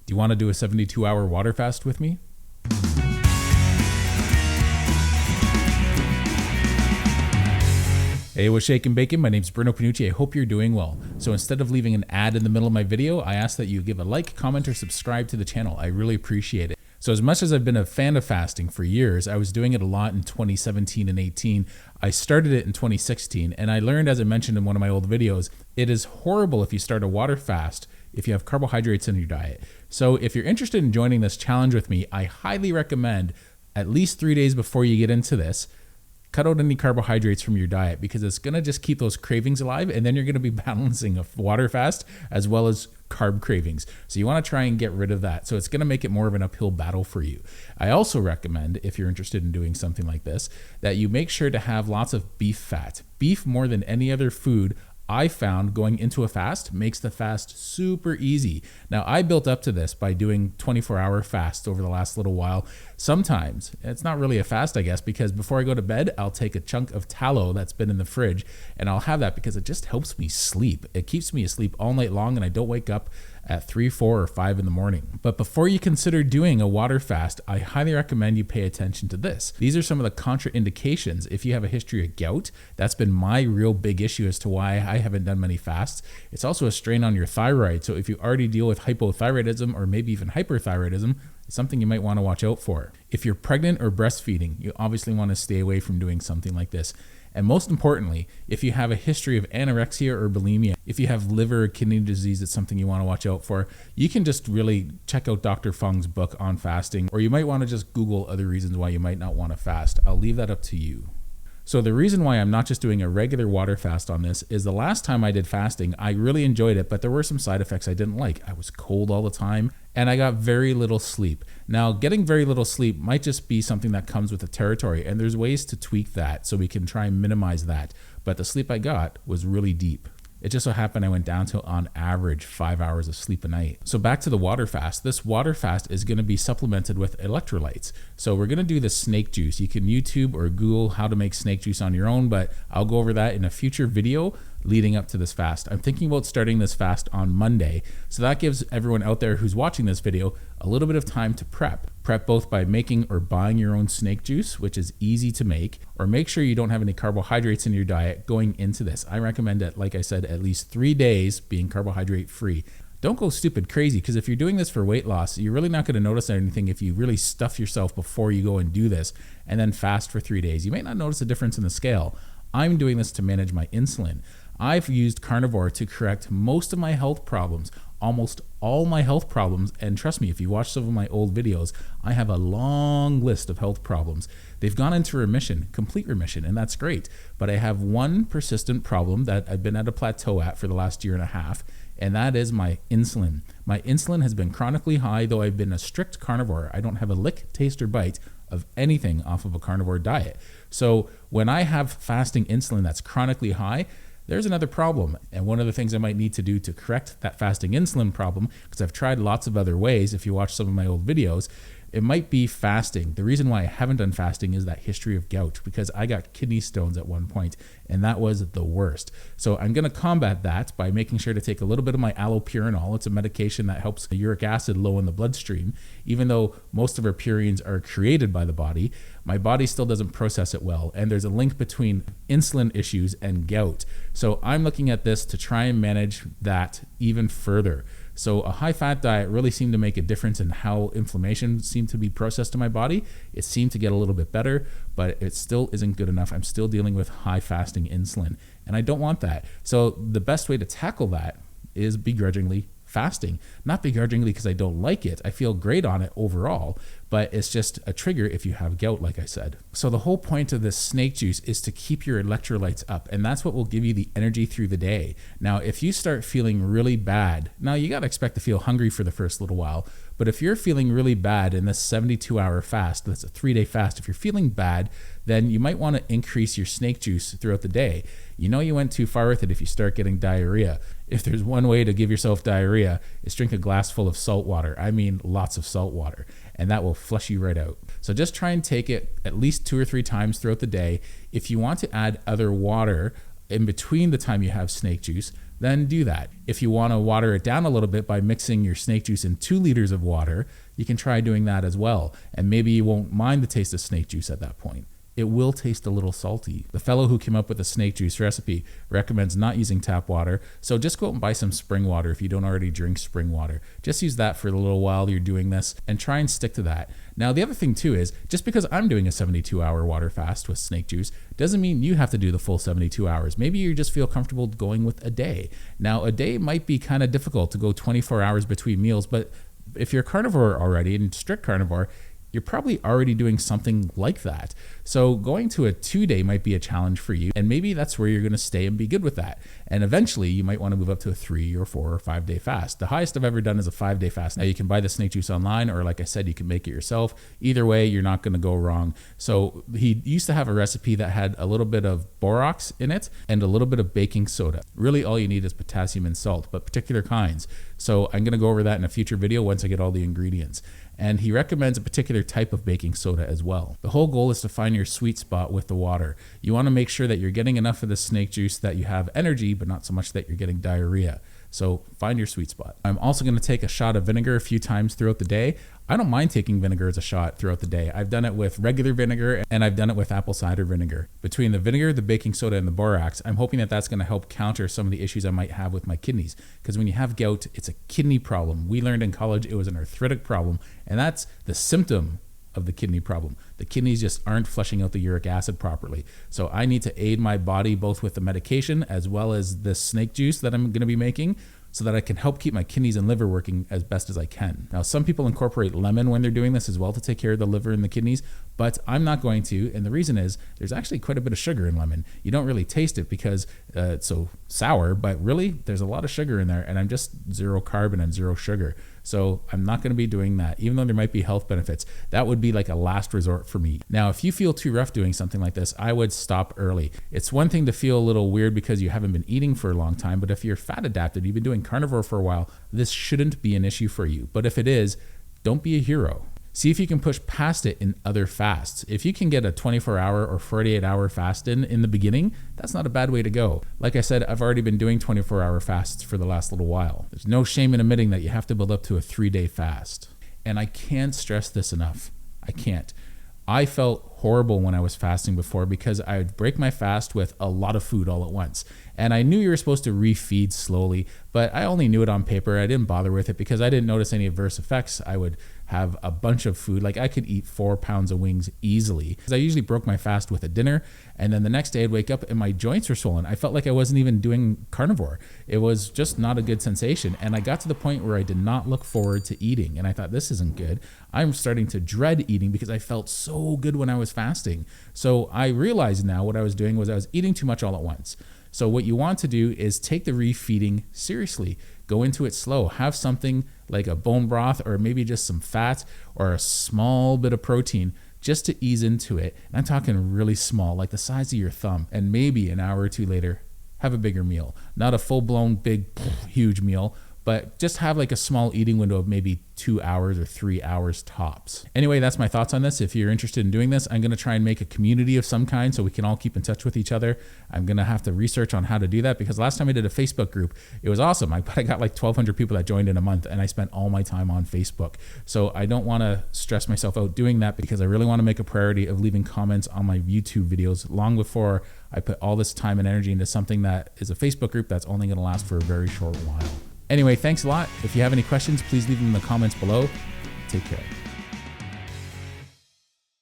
Do you want to do a 72-hour water fast with me? Hey, what's shaking bacon? My name's Bruno Panucci. I hope you're doing well. So instead of leaving an ad in the middle of my video, I ask that you give a like, comment, or subscribe to the channel. I really appreciate it. So as much as I've been a fan of fasting for years, I was doing it a lot in 2017 and 18. I started it in 2016, and I learned, as I mentioned in one of my old videos, it is horrible if you start a water fast if you have carbohydrates in your diet. So if you're interested in joining this challenge with me, I highly recommend at least 3 days before you get into this, cut out any carbohydrates from your diet, because it's going to just keep those cravings alive, and then you're going to be balancing a water fast as well as carb cravings. So you want to try and get rid of that. So it's going to make it more of an uphill battle for you. I also recommend, if you're interested in doing something like this, that you make sure to have lots of beef fat. Beef, more than any other food, I found going into a fast makes the fast super easy. Now, I built up to this by doing 24-hour fasts over the last little while. Sometimes, it's not really a fast, I guess, because before I go to bed, I'll take a chunk of tallow that's been in the fridge, and I'll have that because it just helps me sleep. It keeps me asleep all night long, and I don't wake up at 3, 4, or 5 in the morning. But before you consider doing a water fast, I highly recommend you pay attention to this. These are some of the contraindications. If you have a history of gout, that's been my real big issue as to why I haven't done many fasts. It's also a strain on your thyroid. So if you already deal with hypothyroidism or maybe even hyperthyroidism, it's something you might want to watch out for. If you're pregnant or breastfeeding, you obviously want to stay away from doing something like this. And most importantly, if you have a history of anorexia or bulimia, if you have liver or kidney disease, it's something you want to watch out for. You can just really check out Dr. Fung's book on fasting, or you might want to just Google other reasons why you might not want to fast. I'll leave that up to you. So the reason why I'm not just doing a regular water fast on this is the last time I did fasting, I really enjoyed it, but there were some side effects I didn't like. I was cold all the time, and I got very little sleep. Now, getting very little sleep might just be something that comes with the territory, and there's ways to tweak that so we can try and minimize that. But the sleep I got was really deep. It just so happened I went down to, on average, 5 hours of sleep a night. So back to the water fast. This water fast is going to be supplemented with electrolytes. So we're going to do the snake juice. You can YouTube or Google how to make snake juice on your own, but I'll go over that in a future video leading up to this fast. I'm thinking about starting this fast on Monday. So that gives everyone out there who's watching this video a little bit of time to prep. Prep both by making or buying your own snake juice, which is easy to make, or make sure you don't have any carbohydrates in your diet going into this. I recommend it, like I said, at least 3 days being carbohydrate free. Don't go stupid crazy, because if you're doing this for weight loss, you're really not going to notice anything if you really stuff yourself before you go and do this and then fast for 3 days. You may not notice a difference in the scale. I'm doing this to manage my insulin. I've used Carnivore to correct most of my health problems, almost all my health problems, and trust me, if you watch some of my old videos, I have a long list of health problems. They've gone into remission, complete remission, and that's great. But I have one persistent problem that I've been at a plateau at for the last year and a half, and that is my insulin. My insulin has been chronically high, though I've been a strict carnivore. I don't have a lick, taste, or bite of anything off of a carnivore diet. So when I have fasting insulin that's chronically high, there's another problem. And one of the things I might need to do to correct that fasting insulin problem, because I've tried lots of other ways, if you watch some of my old videos, it might be fasting. The reason why I haven't done fasting is that history of gout, because I got kidney stones at one point, and that was the worst. So I'm going to combat that by making sure to take a little bit of my allopurinol. It's a medication that helps uric acid low in the bloodstream. Even though most of our purines are created by the body, my body still doesn't process it well. And there's a link between insulin issues and gout. So I'm looking at this to try and manage that even further. So a high-fat diet really seemed to make a difference in how inflammation seemed to be processed in my body. It seemed to get a little bit better, but it still isn't good enough. I'm still dealing with high-fasting insulin, and I don't want that. So the best way to tackle that is begrudgingly fasting. Not begrudgingly because I don't like it. I feel great on it overall, but it's just a trigger if you have gout, like I said. So the whole point of this snake juice is to keep your electrolytes up, and that's what will give you the energy through the day. Now, if you start feeling really bad, now you got to expect to feel hungry for the first little while, but if you're feeling really bad in this 72-hour fast, that's a 3-day fast, if you're feeling bad, then you might want to increase your snake juice throughout the day. You know you went too far with it if you start getting diarrhea. If there's one way to give yourself diarrhea, it's drink a glass full of salt water. I mean lots of salt water, and that will flush you right out. So just try and take it at least 2 or 3 times throughout the day. If you want to add other water in between the time you have snake juice, then do that. If you want to water it down a little bit by mixing your snake juice in 2 liters of water, you can try doing that as well. And maybe you won't mind the taste of snake juice at that point. It will taste a little salty. The fellow who came up with the snake juice recipe recommends not using tap water, so just go out and buy some spring water if you don't already drink spring water. Just use that for a little while you're doing this and try and stick to that. Now, the other thing too is, just because I'm doing a 72-hour water fast with snake juice doesn't mean you have to do the full 72 hours. Maybe you just feel comfortable going with a day. Now, a day might be kind of difficult to go 24 hours between meals, but if you're carnivore already and strict carnivore, you're probably already doing something like that. So going to a 2-day might be a challenge for you, and maybe that's where you're going to stay and be good with that. And eventually you might want to move up to a 3 or 4 or 5 day fast. The highest I've ever done is a 5-day fast. Now you can buy the snake juice online, or like I said, you can make it yourself. Either way, you're not going to go wrong. So he used to have a recipe that had a little bit of borax in it and a little bit of baking soda. Really all you need is potassium and salt, but particular kinds. So I'm going to go over that in a future video once I get all the ingredients. And he recommends a particular type of baking soda as well. The whole goal is to find your sweet spot with the water. You want to make sure that you're getting enough of the snake juice that you have energy, but not so much that you're getting diarrhea. So find your sweet spot. I'm also going to take a shot of vinegar a few times throughout the day. I don't mind taking vinegar as a shot throughout the day. I've done it with regular vinegar, and I've done it with apple cider vinegar. Between the vinegar, the baking soda, and the borax, I'm hoping that that's going to help counter some of the issues I might have with my kidneys. Because when you have gout, it's a kidney problem. We learned in college it was an arthritic problem, and that's the symptom of the kidney problem. The kidneys just aren't flushing out the uric acid properly. So I need to aid my body both with the medication as well as the snake juice that I'm going to be making, so that I can help keep my kidneys and liver working as best as I can. Now, some people incorporate lemon when they're doing this as well to take care of the liver and the kidneys, but I'm not going to, and the reason is there's actually quite a bit of sugar in lemon. You don't really taste it because it's so sour, but really there's a lot of sugar in there, and I'm just 0 carb and I'm 0 sugar. So I'm not going to be doing that, even though there might be health benefits. That would be like a last resort for me. Now, if you feel too rough doing something like this, I would stop early. It's one thing to feel a little weird because you haven't been eating for a long time, but if you're fat adapted, you've been doing carnivore for a while, this shouldn't be an issue for you. But if it is, don't be a hero. See if you can push past it in other fasts. If you can get a 24-hour or 48-hour fast in the beginning, that's not a bad way to go. Like I said, I've already been doing 24-hour fasts for the last little while. There's no shame in admitting that you have to build up to a 3-day fast. And I can't stress this enough. I can't. I felt horrible when I was fasting before because I would break my fast with a lot of food all at once. And I knew you were supposed to refeed slowly, but I only knew it on paper. I didn't bother with it because I didn't notice any adverse effects. I would have a bunch of food. Like I could eat 4 pounds of wings easily because I usually broke my fast with a dinner. And then the next day I'd wake up and my joints were swollen. I felt like I wasn't even doing carnivore. It was just not a good sensation. And I got to the point where I did not look forward to eating. And I thought, this isn't good. I'm starting to dread eating because I felt so good when I was fasting. So I realized now what I was doing was I was eating too much all at once. So what you want to do is take the refeeding seriously. Go into it slow. Have something like a bone broth or maybe just some fat or a small bit of protein just to ease into it. And I'm talking really small, like the size of your thumb. And maybe an hour or two later, have a bigger meal. Not a full-blown big, huge meal, but just have like a small eating window of maybe 2 hours or 3 hours tops. Anyway, that's my thoughts on this. If you're interested in doing this, I'm gonna try and make a community of some kind so we can all keep in touch with each other. I'm gonna have to research on how to do that because last time I did a Facebook group, it was awesome. I got like 1,200 people that joined in a month and I spent all my time on Facebook. So I don't wanna stress myself out doing that because I really wanna make a priority of leaving comments on my YouTube videos long before I put all this time and energy into something that is a Facebook group that's only gonna last for a very short while. Anyway, thanks a lot. If you have any questions, please leave them in the comments below. Take care.